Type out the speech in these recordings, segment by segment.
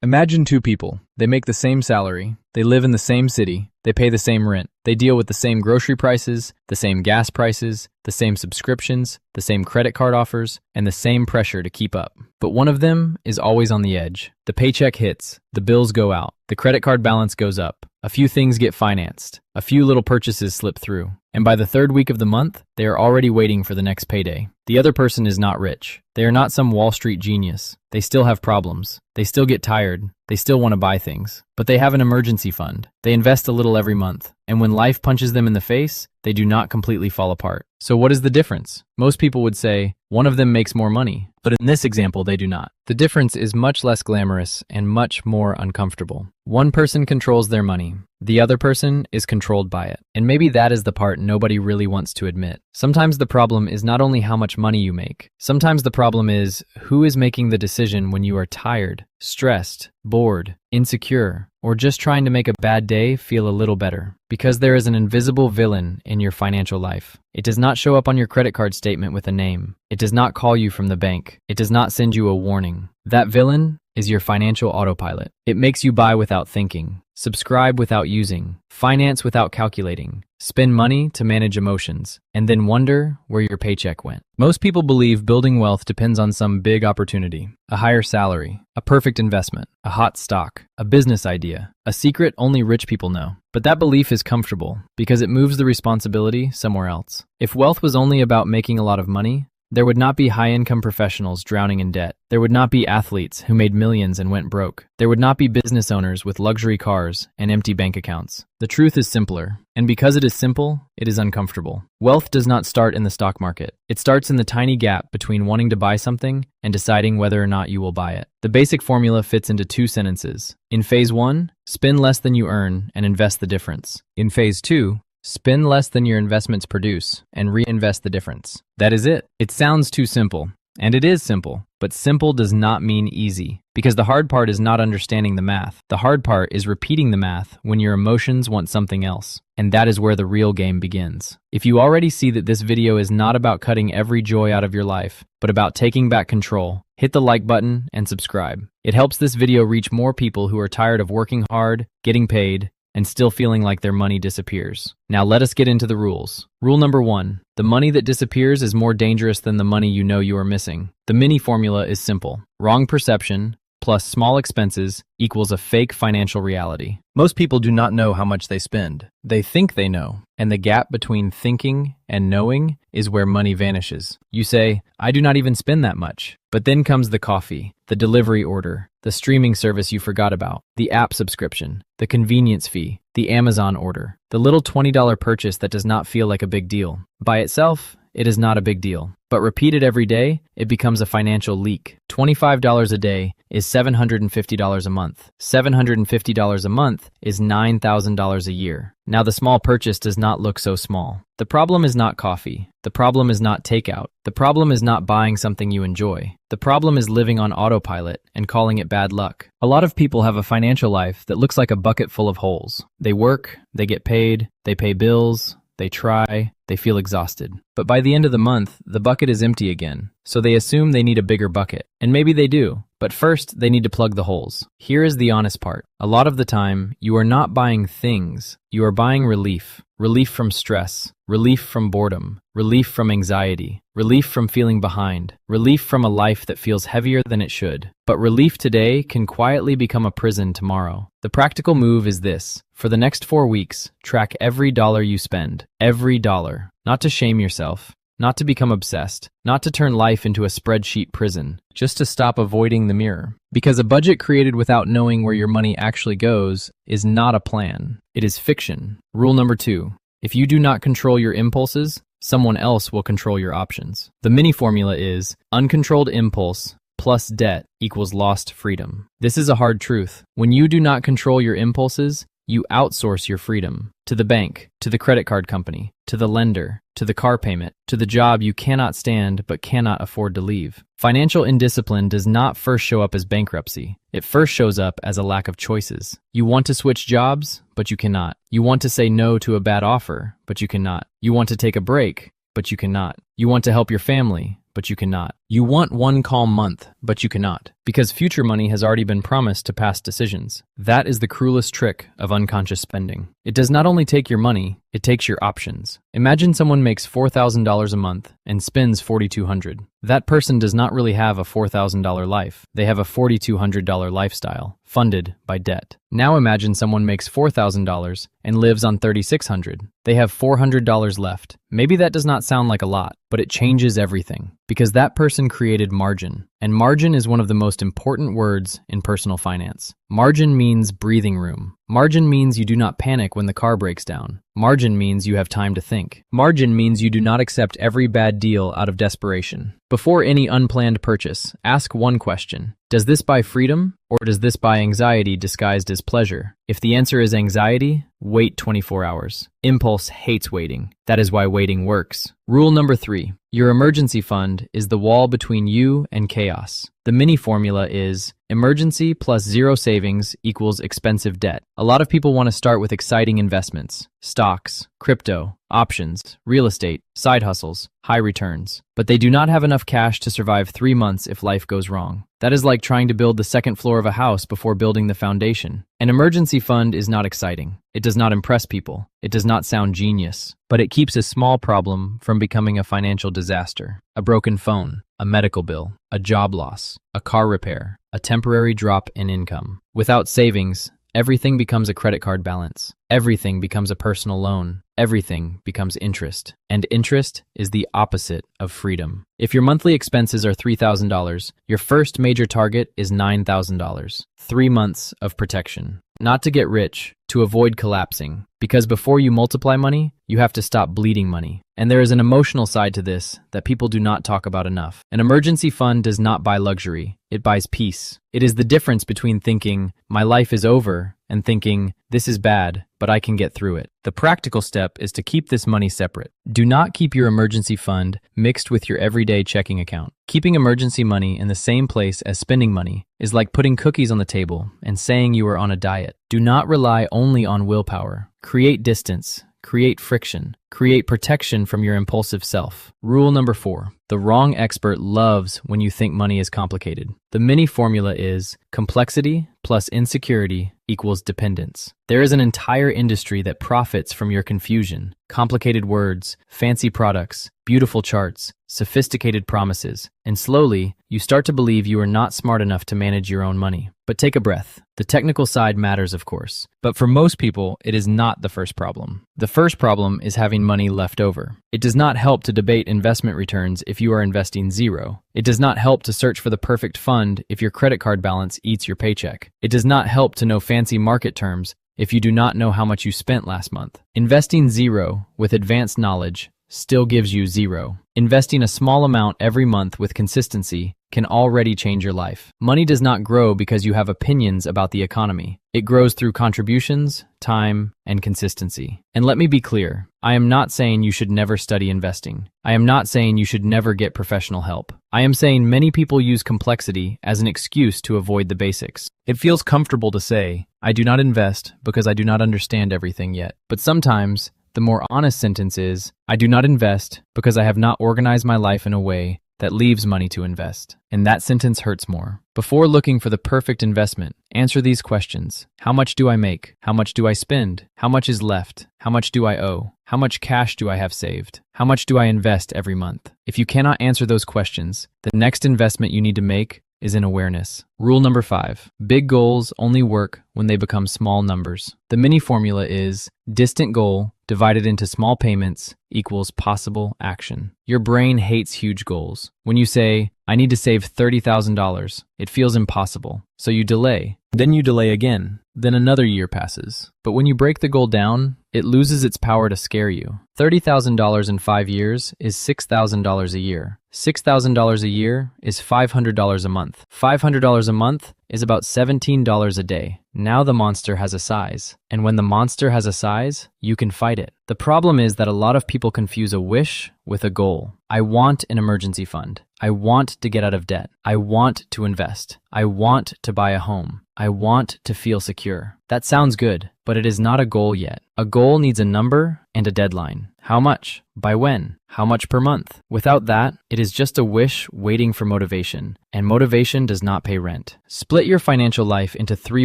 Imagine two people. They make the same salary. They live in the same city. They pay the same rent. They deal with the same grocery prices, the same gas prices, the same subscriptions, the same credit card offers, and the same pressure to keep up. But one of them is always on the edge. The paycheck hits, the bills go out, the credit card balance goes up, a few things get financed, a few little purchases slip through, and by the third week of the month, they are already waiting for the next payday. The other person is not rich. They are not some Wall Street genius. They still have problems. They still get tired. They still want to buy things. But they have an emergency fund. They invest a little every month. And when life punches them in the face, they do not completely fall apart. So what is the difference? Most people would say, one of them makes more money. But in this example, they do not. The difference is much less glamorous and much more uncomfortable. One person controls their money. The other person is controlled by it. And maybe that is the part nobody really wants to admit. Sometimes the problem is not only how much money you make. Sometimes the problem is who is making the decision when you are tired, stressed, bored, insecure, or just trying to make a bad day feel a little better. Because there is an invisible villain in your financial life. It does not show up on your credit card statement with a name. It does not call you from the bank. It does not send you a warning. That villain is your financial autopilot. It makes you buy without thinking, subscribe without using, finance without calculating, spend money to manage emotions, and then wonder where your paycheck went. Most people believe building wealth depends on some big opportunity, a higher salary, a perfect investment, a hot stock, a business idea, a secret only rich people know. But that belief is comfortable because it moves the responsibility somewhere else. If wealth was only about making a lot of money, there would not be high-income professionals drowning in debt. There would not be athletes who made millions and went broke. There would not be business owners with luxury cars and empty bank accounts. The truth is simpler, and because it is simple, it is uncomfortable. Wealth does not start in the stock market. It starts in the tiny gap between wanting to buy something and deciding whether or not you will buy it. The basic formula fits into two sentences. In phase 1, spend less than you earn and invest the difference. In phase 2, spend less than your investments produce and reinvest the difference. That is it. It sounds too simple. And it is simple. But simple does not mean easy. Because the hard part is not understanding the math. The hard part is repeating the math when your emotions want something else. And that is where the real game begins. If you already see that this video is not about cutting every joy out of your life, but about taking back control, hit the like button and subscribe. It helps this video reach more people who are tired of working hard, getting paid, and still feeling like their money disappears. Now let us get into the rules. Rule number 1, the money that disappears is more dangerous than the money you know you are missing. The mini formula is simple. Wrong perception plus small expenses equals a fake financial reality. Most people do not know how much they spend. They think they know, and the gap between thinking and knowing is where money vanishes. You say, I do not even spend that much. But then comes the coffee, the delivery order, the streaming service you forgot about, the app subscription, the convenience fee, the Amazon order, the little $20 purchase that does not feel like a big deal. By itself, it is not a big deal. But repeated every day, it becomes a financial leak. $25 a day is $750 a month. $750 a month is $9,000 a year. Now the small purchase does not look so small. The problem is not coffee. The problem is not takeout. The problem is not buying something you enjoy. The problem is living on autopilot and calling it bad luck. A lot of people have a financial life that looks like a bucket full of holes. They work, they get paid, they pay bills, they try, they feel exhausted. But by the end of the month, the bucket is empty again. So they assume they need a bigger bucket. And maybe they do. But first, they need to plug the holes. Here is the honest part. A lot of the time, you are not buying things. You are buying relief. Relief from stress. Relief from boredom. Relief from anxiety. Relief from feeling behind. Relief from a life that feels heavier than it should. But relief today can quietly become a prison tomorrow. The practical move is this. For the next 4 weeks, track every dollar you spend. Every dollar. Not to shame yourself. Not to become obsessed. Not to turn life into a spreadsheet prison. Just to stop avoiding the mirror. Because a budget created without knowing where your money actually goes is not a plan. It is fiction. Rule number 2. If you do not control your impulses, someone else will control your options. The mini formula is uncontrolled impulse plus debt equals lost freedom. This is a hard truth. When you do not control your impulses, you outsource your freedom to the bank, to the credit card company, to the lender, to the car payment, to the job you cannot stand but cannot afford to leave. Financial indiscipline does not first show up as bankruptcy. It first shows up as a lack of choices. You want to switch jobs, but you cannot. You want to say no to a bad offer, but you cannot. You want to take a break, but you cannot. You want to help your family, but you cannot. You want one calm month, but you cannot, because future money has already been promised to past decisions. That is the cruelest trick of unconscious spending. It does not only take your money, it takes your options. Imagine someone makes $4,000 a month and spends $4,200. That person does not really have a $4,000 life. They have a $4,200 lifestyle, funded by debt. Now imagine someone makes $4,000 and lives on $3,600. They have $400 left. Maybe that does not sound like a lot, but it changes everything, because that person created margin. And margin is one of the most important words in personal finance. Margin means breathing room. Margin means you do not panic when the car breaks down. Margin means you have time to think. Margin means you do not accept every bad deal out of desperation. Before any unplanned purchase, ask one question. Does this buy freedom, or does this buy anxiety disguised as pleasure? If the answer is anxiety, wait 24 hours. Impulse hates waiting. That is why waiting works. Rule number 3. Your emergency fund is the wall between you and chaos. The mini formula is emergency plus zero savings equals expensive debt. A lot of people want to start with exciting investments, stocks, crypto, options, real estate, side hustles, high returns. But they do not have enough cash to survive 3 months if life goes wrong. That is like trying to build the second floor of a house before building the foundation. An emergency fund is not exciting. It does not impress people. It does not sound genius. But it keeps a small problem from becoming a financial disaster. A broken phone, a medical bill, a job loss, a car repair, a temporary drop in income. Without savings, everything becomes a credit card balance. Everything becomes a personal loan. Everything becomes interest. And interest is the opposite of freedom. If your monthly expenses are $3,000, your first major target is $9,000. 3 months of protection. Not to get rich, to avoid collapsing. Because before you multiply money, you have to stop bleeding money. And there is an emotional side to this that people do not talk about enough. An emergency fund does not buy luxury. It buys peace. It is the difference between thinking, my life is over, and thinking, this is bad, but I can get through it. The practical step is to keep this money separate. Do not keep your emergency fund mixed with your everyday checking account. Keeping emergency money in the same place as spending money is like putting cookies on the table and saying you are on a diet. Do not rely only on willpower. Create distance. Create friction. Create protection from your impulsive self. Rule number 4. The wrong expert loves when you think money is complicated. The mini formula is complexity plus insecurity equals dependence. There is an entire industry that profits from your confusion. Complicated words, fancy products, beautiful charts, sophisticated promises, and slowly, you start to believe you are not smart enough to manage your own money. But take a breath. The technical side matters, of course. But for most people, it is not the first problem. The first problem is having money left over. It does not help to debate investment returns if you are investing zero. It does not help to search for the perfect fund if your credit card balance eats your paycheck. It does not help to know fancy market terms if you do not know how much you spent last month. Investing zero with advanced knowledge still gives you zero. Investing a small amount every month with consistency can already change your life. Money does not grow because you have opinions about the economy. It grows through contributions, time, and consistency. And let me be clear, I am not saying you should never study investing. I am not saying you should never get professional help. I am saying many people use complexity as an excuse to avoid the basics. It feels comfortable to say, I do not invest because I do not understand everything yet. But sometimes, the more honest sentence is, I do not invest because I have not organized my life in a way that leaves money to invest. And that sentence hurts more. Before looking for the perfect investment, answer these questions. How much do I make? How much do I spend? How much is left? How much do I owe? How much cash do I have saved? How much do I invest every month? If you cannot answer those questions, the next investment you need to make is in awareness. Rule number 5. Big goals only work when they become small numbers. The mini formula is distant goal divided into small payments equals possible action. Your brain hates huge goals. When you say, I need to save $30,000, it feels impossible. So you delay. Then you delay again. Then another year passes. But when you break the goal down, it loses its power to scare you. $30,000 in 5 years is $6,000 a year. $6,000 a year is $500 a month. $500 a month is about $17 a day. Now the monster has a size. And when the monster has a size, you can fight it. The problem is that a lot of people confuse a wish with a goal. I want an emergency fund. I want to get out of debt. I want to invest. I want to buy a home. I want to feel secure. That sounds good, but it is not a goal yet. A goal needs a number and a deadline. How much? By when? How much per month? Without that, it is just a wish waiting for motivation, and motivation does not pay rent. Split your financial life into 3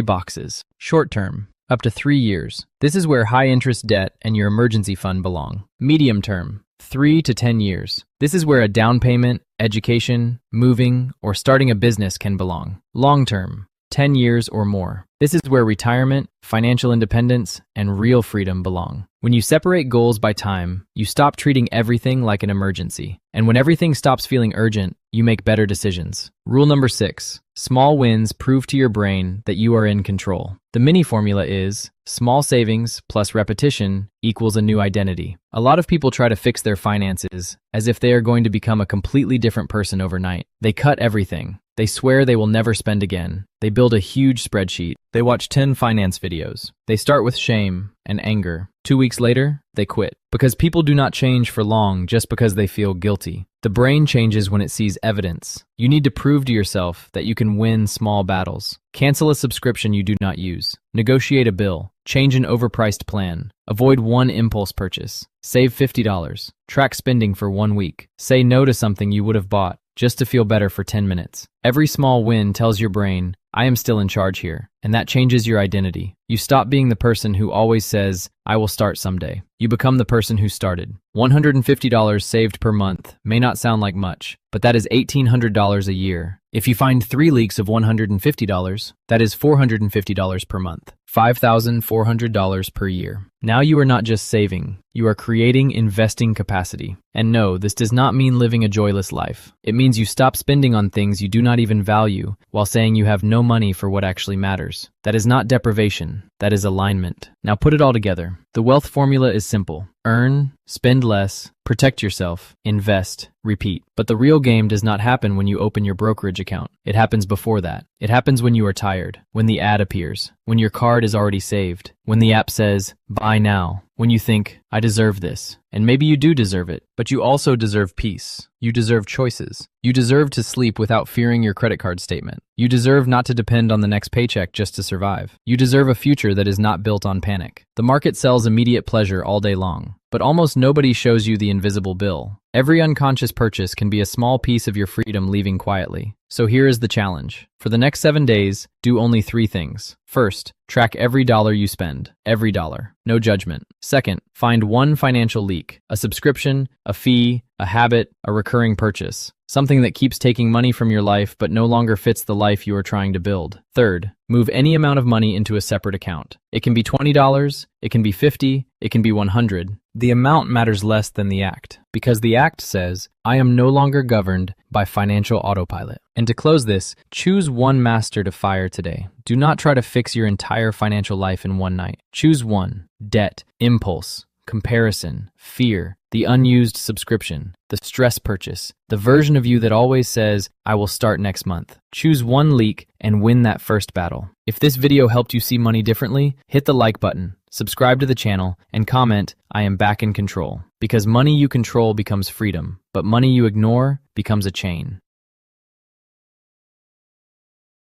boxes. Short term, up to 3 years. This is where high interest debt and your emergency fund belong. Medium term, 3 to 10 years. This is where a down payment, education, moving, or starting a business can belong. Long term, 10 years or more. This is where retirement, financial independence, and real freedom belong. When you separate goals by time, you stop treating everything like an emergency. And when everything stops feeling urgent, you make better decisions. Rule number 6. Small wins prove to your brain that you are in control. The mini formula is small savings plus repetition equals a new identity. A lot of people try to fix their finances as if they are going to become a completely different person overnight. They cut everything. They swear they will never spend again. They build a huge spreadsheet. They watch 10 finance videos. They start with shame and anger. 2 weeks later, they quit. Because people do not change for long just because they feel guilty. The brain changes when it sees evidence. You need to prove to yourself that you can win small battles. Cancel a subscription you do not use. Negotiate a bill. Change an overpriced plan. Avoid one impulse purchase. Save $50. Track spending for 1 week. Say no to something you would have bought just to feel better for 10 minutes. Every small win tells your brain, I am still in charge here, and that changes your identity. You stop being the person who always says, I will start someday. You become the person who started. $150 saved per month may not sound like much, but that is $1,800 a year. If you find 3 leaks of $150, that is $450 per month. $5,400 per year. Now you are not just saving, you are creating investing capacity. And no, this does not mean living a joyless life. It means you stop spending on things you do not even value while saying you have no money for what actually matters. That is not deprivation, that is alignment. Now put it all together. The wealth formula is simple. Earn, spend less, protect yourself, invest, repeat. But the real game does not happen when you open your brokerage account. It happens before that. It happens when you are tired, when the ad appears, when your card is already saved, when the app says, buy now, when you think, I deserve this. And maybe you do deserve it, but you also deserve peace. You deserve choices. You deserve to sleep without fearing your credit card statement. You deserve not to depend on the next paycheck just to survive. You deserve a future that is not built on panic. The market sells immediate pleasure all day long, but almost nobody shows you the invisible bill. Every unconscious purchase can be a small piece of your freedom leaving quietly. So here is the challenge. For the next 7 days, do only 3 things. First, track every dollar you spend. Every dollar. No judgment. Second, find one financial leak. A subscription, a fee, a habit, a recurring purchase. Something that keeps taking money from your life but no longer fits the life you are trying to build. Third, move any amount of money into a separate account. It can be $20, it can be $50, it can be $100. The amount matters less than the act, because the act says, I am no longer governed by financial autopilot. And to close this, choose one master to fire today. Do not try to fix your entire financial life in one night. Choose one. Debt, impulse, comparison, fear, the unused subscription, the stress purchase, the version of you that always says, I will start next month. Choose one leak and win that first battle. If this video helped you see money differently, hit the like button, subscribe to the channel, and comment, I am back in control. Because money you control becomes freedom, but money you ignore becomes a chain.